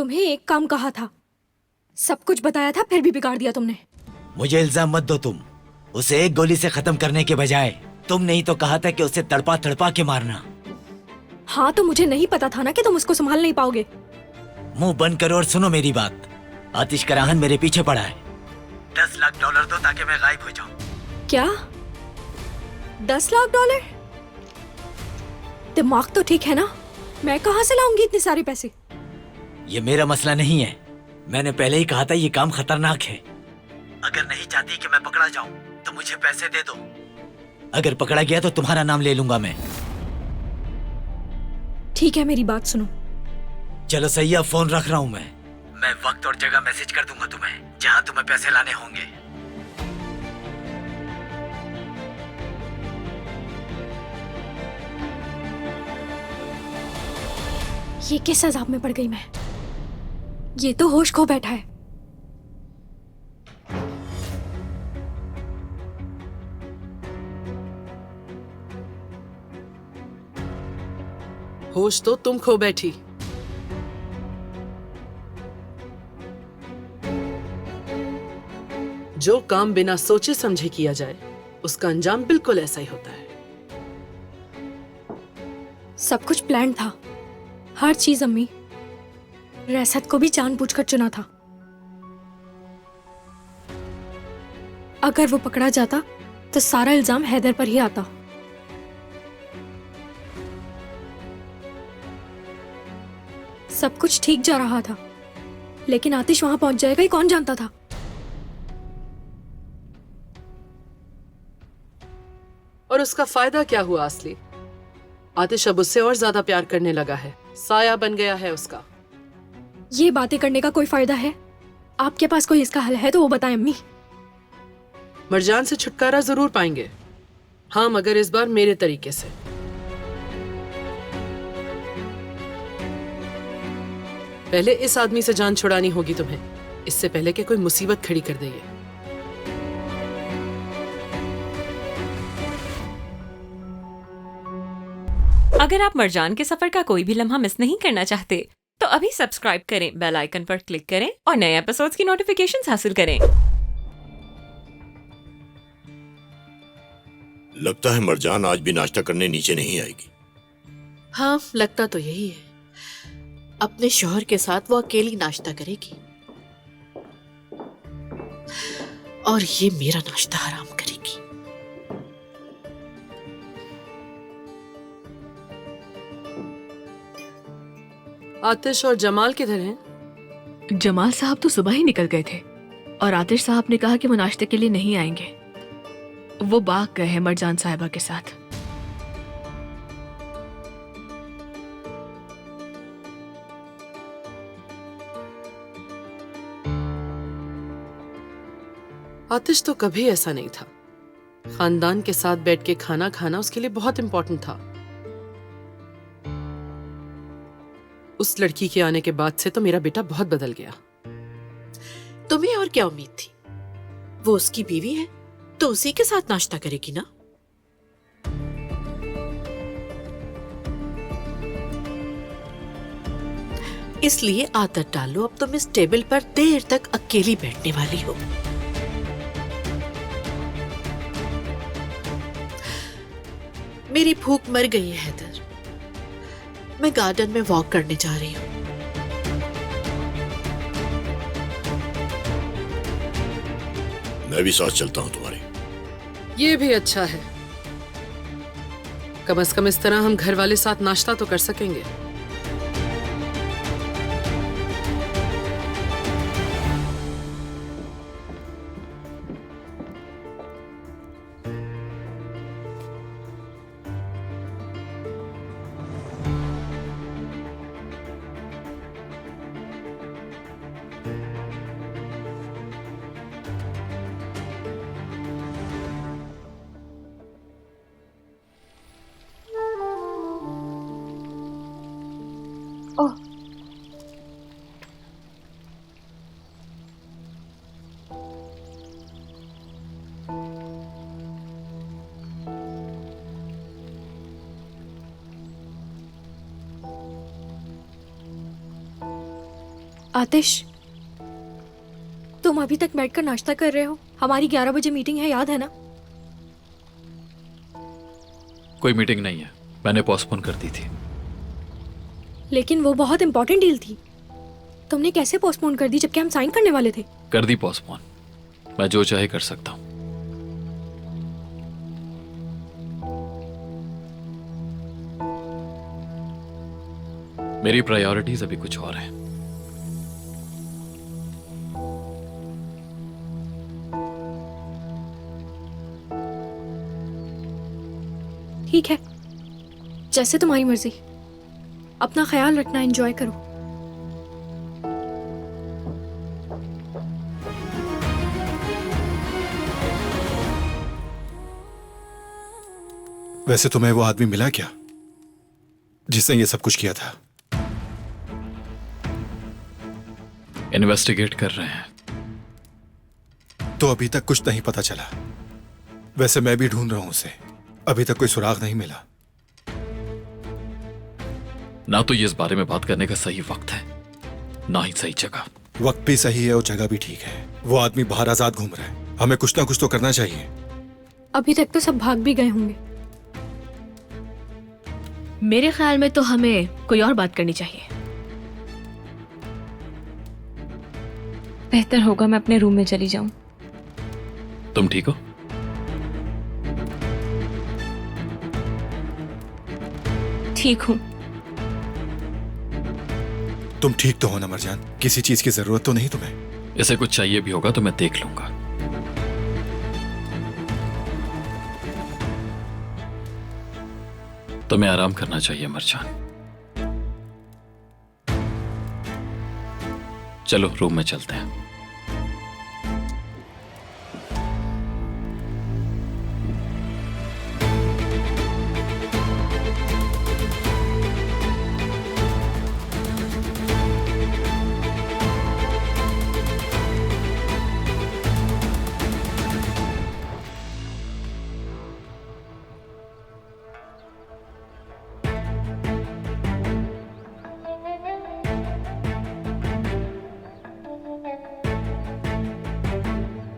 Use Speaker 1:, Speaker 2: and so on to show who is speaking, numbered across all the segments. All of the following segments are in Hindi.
Speaker 1: तुम्हें एक काम कहा था, सब कुछ बताया था, फिर भी बिगाड़ दिया तुमने।
Speaker 2: मुझे इल्जाम मत दो तुम। उसे एक गोली से खत्म करने के बजाय तुमने ही तो कहा था कि उसे तड़पा तड़पा के मारना।
Speaker 1: हाँ, तो मुझे नहीं पता था ना कि तुम उसको संभाल नहीं पाओगे।
Speaker 2: मुंह बंद करो और सुनो मेरी बात। आतिश कराहन मेरे पीछे पड़ा है। $10 लाख दो ताकि मैं गायब हो जाऊं।
Speaker 1: क्या? $10 लाख? दिमाग तो ठीक है ना? मैं कहाँ से लाऊंगी इतने सारे पैसे?
Speaker 2: ये मेरा मसला नहीं है। मैंने पहले ही कहा था ये काम खतरनाक है। अगर नहीं चाहती कि मैं पकड़ा जाऊं तो मुझे पैसे दे दो। अगर पकड़ा गया तो तुम्हारा नाम ले लूंगा मैं।
Speaker 1: ठीक है, मेरी बात सुनो।
Speaker 2: चलो सही है, फोन रख रहा हूं मैं वक्त और जगह मैसेज कर दूंगा तुम्हें, जहां तुम्हें पैसे लाने होंगे।
Speaker 1: ये किस अजाब में पड़ गई मैं? ये तो होश खो बैठा है।
Speaker 3: होश तो तुम खो बैठी। जो काम बिना सोचे समझे किया जाए उसका अंजाम बिल्कुल ऐसा ही होता है।
Speaker 1: सब कुछ प्लान था, हर चीज। अम्मी, रैसत को भी जानबूझकर चुना था। अगर वो पकड़ा जाता तो सारा इल्जाम हैदर पर ही आता। सब कुछ ठीक जा रहा था, लेकिन आतिश वहां पहुंच जाएगा, ये कौन जानता था?
Speaker 3: और उसका फायदा क्या हुआ असली? आतिश अब उससे और ज्यादा प्यार करने लगा है, साया बन गया है उसका।
Speaker 1: ये बातें करने का कोई फायदा है? आपके पास कोई इसका हल है तो वो बताएं अम्मी।
Speaker 3: मरजान से छुटकारा जरूर पाएंगे, हाँ, मगर इस बार मेरे तरीके से। पहले इस आदमी से जान छुड़ानी होगी तुम्हें, इससे पहले कि कोई मुसीबत खड़ी कर दे ये।
Speaker 4: अगर आप मरजान के सफर का कोई भी लम्हा मिस नहीं करना चाहते तो अभी सब्सक्राइब करें, बेल आइकन पर क्लिक करें और नए एपिसोड्स की नोटिफिकेशंस हासिल करें।
Speaker 5: लगता है मरजान आज भी नाश्ता करने नीचे नहीं आएगी।
Speaker 6: हाँ, लगता तो यही है। अपने शौहर के साथ वो अकेली नाश्ता करेगी और ये मेरा नाश्ता हराम करेगी।
Speaker 3: आतिश और जमाल किधर हैं?
Speaker 7: जमाल साहब तो सुबह ही निकल गए थे और आतिश साहब ने कहा कि वो नाश्ते के लिए नहीं आएंगे। वो बाग गए हैं मरजान साहिबा के साथ।
Speaker 3: आतिश तो कभी ऐसा नहीं था। खानदान के साथ बैठ के खाना खाना उसके लिए बहुत इंपॉर्टेंट था। उस लड़की के आने के बाद से तो मेरा बेटा बहुत बदल गया।
Speaker 6: तुम्हें और क्या उम्मीद थी? वो उसकी बीवी है तो उसी के साथ नाश्ता करेगी ना। इसलिए आदत डालो, अब तुम इस टेबल पर देर तक अकेली बैठने वाली हो। मेरी भूख मर गई है हैदर, मैं गार्डन में वॉक करने जा रही हूँ।
Speaker 5: मैं भी साथ चलता हूँ तुम्हारे।
Speaker 3: ये भी अच्छा है, कम से कम इस तरह हम घर वाले साथ नाश्ता तो कर सकेंगे।
Speaker 1: आतिश, तुम अभी तक बैठकर नाश्ता कर रहे हो? हमारी 11 बजे मीटिंग है, याद है ना?
Speaker 8: कोई मीटिंग नहीं है, मैंने पोस्टपोन कर दी थी।
Speaker 1: लेकिन वो बहुत इंपॉर्टेंट डील थी। तुमने कैसे पोस्टपोन कर दी जबकि हम साइन करने वाले थे?
Speaker 8: कर दी पोस्टपोन। मैं जो चाहे कर सकता हूँ। मेरी प्रायोरिटीज अभी कुछ और है।
Speaker 1: ठीक है, जैसे तुम्हारी मर्जी। अपना ख्याल रखना, एंजॉय करो।
Speaker 9: वैसे तुम्हें वो आदमी मिला क्या जिसने ये सब कुछ किया था?
Speaker 8: इन्वेस्टिगेट कर रहे हैं।
Speaker 9: तो अभी तक कुछ नहीं पता चला। वैसे मैं भी ढूंढ रहा हूं उसे, अभी तक कोई सुराग नहीं मिला।
Speaker 8: ना तो ये इस बारे में बात करने का सही वक्त है, ना ही सही जगह।
Speaker 9: वक्त भी सही है और जगह भी ठीक है। वो आदमी बाहर आजाद घूम रहा है, हमें कुछ ना कुछ तो करना चाहिए।
Speaker 1: अभी तक तो सब भाग भी गए होंगे।
Speaker 7: मेरे ख्याल में तो हमें कोई और बात करनी चाहिए।
Speaker 4: बेहतर होगा मैं अपने रूम में चली जाऊं।
Speaker 8: तुम ठीक हो?
Speaker 4: ठीक हूं।
Speaker 9: तुम ठीक तो हो ना मरजान? किसी चीज की जरूरत तो नहीं तुम्हें?
Speaker 8: इसे कुछ चाहिए भी होगा तो मैं देख लूंगा। तुम्हें आराम करना चाहिए मरजान। चलो रूम में चलते हैं।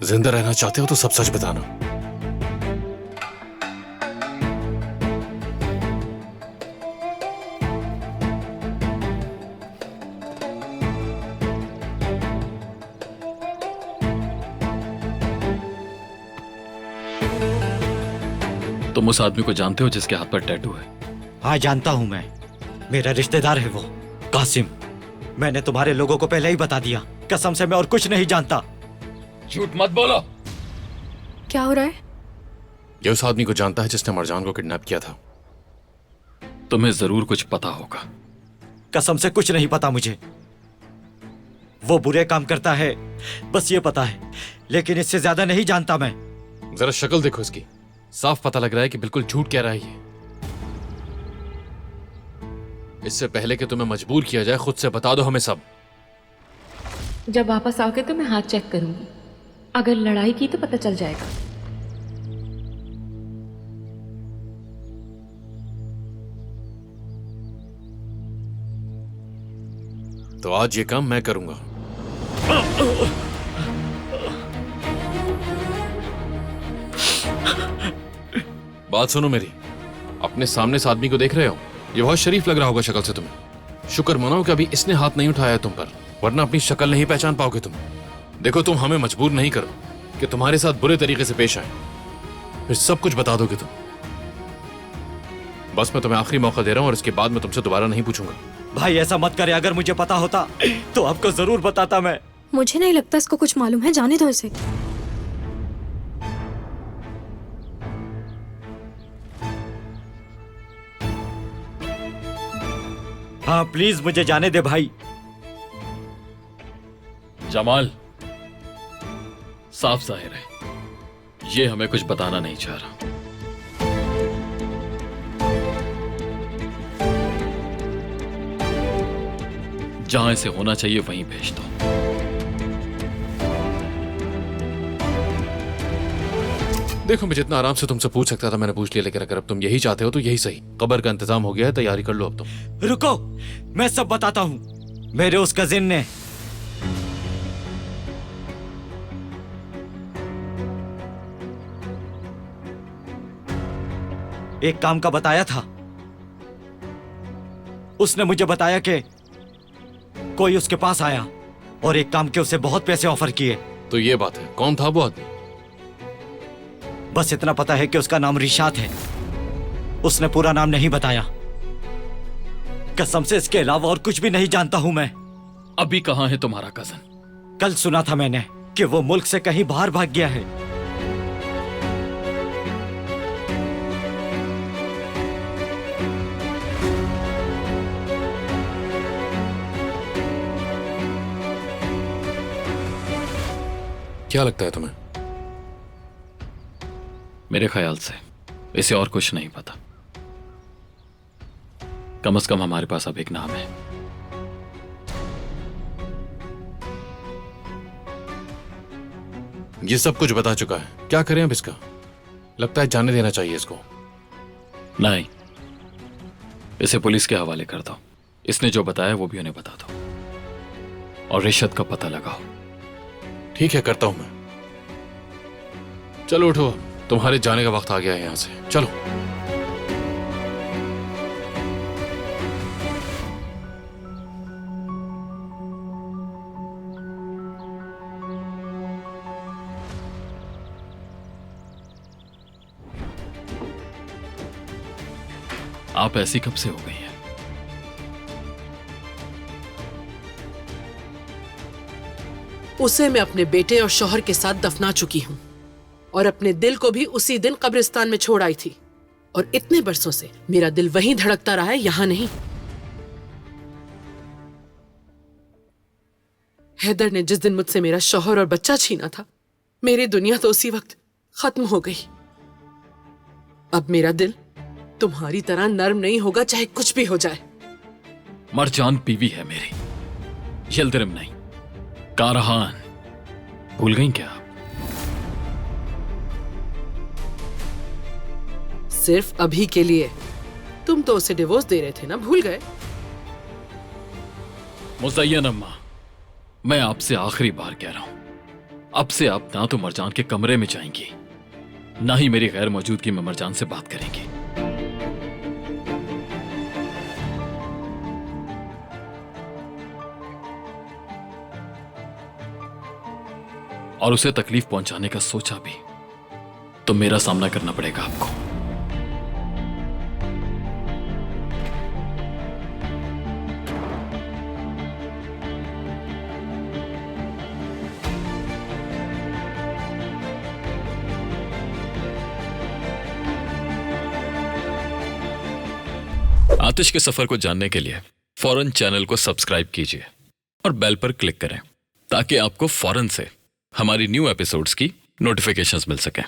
Speaker 10: जिंदा रहना चाहते हो तो सब सच बताना।
Speaker 8: तुम उस आदमी को जानते हो जिसके हाथ पर टैटू है?
Speaker 2: हाँ जानता हूं मैं, मेरा रिश्तेदार है वो, कासिम। मैंने तुम्हारे लोगों को पहले ही बता दिया। कसम से मैं और कुछ नहीं जानता।
Speaker 8: झूठ मत बोलो।
Speaker 1: क्या हो रहा है?
Speaker 10: ये उस आदमी को जानता है जिसने मरजान को किडनैप किया था।
Speaker 8: तुम्हें जरूर कुछ पता होगा।
Speaker 2: कसम से कुछ नहीं पता मुझे। वो बुरे काम करता है, बस ये पता है, लेकिन इससे ज्यादा नहीं जानता मैं।
Speaker 10: जरा शक्ल देखो इसकी, साफ पता लग रहा है कि बिल्कुल झूठ कह रहा है ये। इससे पहले कि तुम्हें मजबूर किया जाए, खुद से बता दो हमें सब।
Speaker 4: जब वापस आओगे तो मैं हाथ चेक करूंगी। अगर लड़ाई की तो पता चल जाएगा।
Speaker 10: तो आज ये काम मैं करूंगा। बात सुनो मेरी। अपने सामने इस आदमी को देख रहे हो? ये बहुत शरीफ लग रहा होगा शक्ल से तुम्हें। शुक्र मनाओ कि अभी इसने हाथ नहीं उठाया तुम पर, वरना अपनी शक्ल नहीं पहचान पाओगे तुम। देखो तुम हमें मजबूर नहीं करो कि तुम्हारे साथ बुरे तरीके से पेश आए, फिर सब कुछ बता दोगे तुम। बस मैं तुम्हें आखिरी मौका दे रहा हूं और इसके बाद मैं तुमसे दोबारा नहीं पूछूंगा।
Speaker 2: भाई ऐसा मत करे, अगर मुझे पता होता तो आपको जरूर बताता मैं।
Speaker 1: मुझे नहीं लगता इसको कुछ मालूम है, जाने दो इसे।
Speaker 2: हाँ प्लीज मुझे जाने दे भाई।
Speaker 8: जमाल, साफ जाहिर है ये हमें कुछ बताना नहीं चाह रहा। जहां इसे होना चाहिए वहीं भेज दो।
Speaker 10: देखो मैं जितना आराम से तुमसे पूछ सकता था मैंने पूछ लिया, लेकिन अगर अब तुम यही चाहते हो तो यही सही। कब्र का इंतजाम हो गया है, तैयारी कर लो अब तुम।
Speaker 2: रुको, मैं सब बताता हूँ। मेरे उस कजिन ने एक काम का बताया था। उसने मुझे बताया कि कोई उसके पास आया और एक काम के उसे बहुत पैसे ऑफर किए।
Speaker 10: तो ये बात है, कौन था वो आदमी?
Speaker 2: बस इतना पता है कि उसका नाम रिशात है। उसने पूरा नाम नहीं बताया। कसम से इसके अलावा और कुछ भी नहीं जानता हूं मैं।
Speaker 8: अभी कहाँ है तुम्हारा कजन?
Speaker 2: कल सुना था मैंने कि वो मुल्क से कहीं बाहर भाग गया है।
Speaker 10: क्या लगता है तुम्हें?
Speaker 8: मेरे ख्याल से इसे और कुछ नहीं पता। कम से कम हमारे पास अब एक नाम है।
Speaker 10: ये सब कुछ बता चुका है, क्या करें अब इसका? लगता है जाने देना चाहिए इसको।
Speaker 8: नहीं, इसे पुलिस के हवाले कर दो। इसने जो बताया वो भी उन्हें बता दो और रिश्वत का पता लगाओ।
Speaker 10: ठीक है, करता हूं मैं। चलो उठो, तुम्हारे जाने का वक्त आ गया है यहां से। चलो।
Speaker 8: आप ऐसी कब से हो गई हैं?
Speaker 3: उसे मैं अपने बेटे और शौहर के साथ दफना चुकी हूं और अपने दिल को भी उसी दिन कब्रिस्तान में छोड़ आई थी। और इतने बरसों से मेरा दिल वहीं धड़कता रहा है, यहां नहीं। हैदर ने जिस दिन मुझसे मेरा शौहर और बच्चा छीना था, मेरी दुनिया तो उसी वक्त खत्म हो गई। अब मेरा दिल तुम्हारी तरह नर्म नहीं होगा, चाहे कुछ भी हो जाए।
Speaker 8: मरजान बीवी है मेरी, यल्दरिम नहीं। कारहान भूल गई क्या आप?
Speaker 3: सिर्फ अभी के लिए। तुम तो उसे डिवोर्स दे रहे थे ना, भूल गए?
Speaker 8: मुज़य्यन अम्मा, मैं आपसे आखिरी बार कह रहा हूं, अब से आप ना तो मरजान के कमरे में जाएंगी, ना ही मेरी गैर मौजूदगी में मरजान से बात करेंगी। और उसे तकलीफ पहुंचाने का सोचा भी तो मेरा सामना करना पड़ेगा आपको। आतिश के सफर को जानने के लिए फौरन चैनल को सब्सक्राइब कीजिए और बेल पर क्लिक करें ताकि आपको फौरन से हमारी न्यू एपिसोड्स की नोटिफिकेशंस मिल सकें।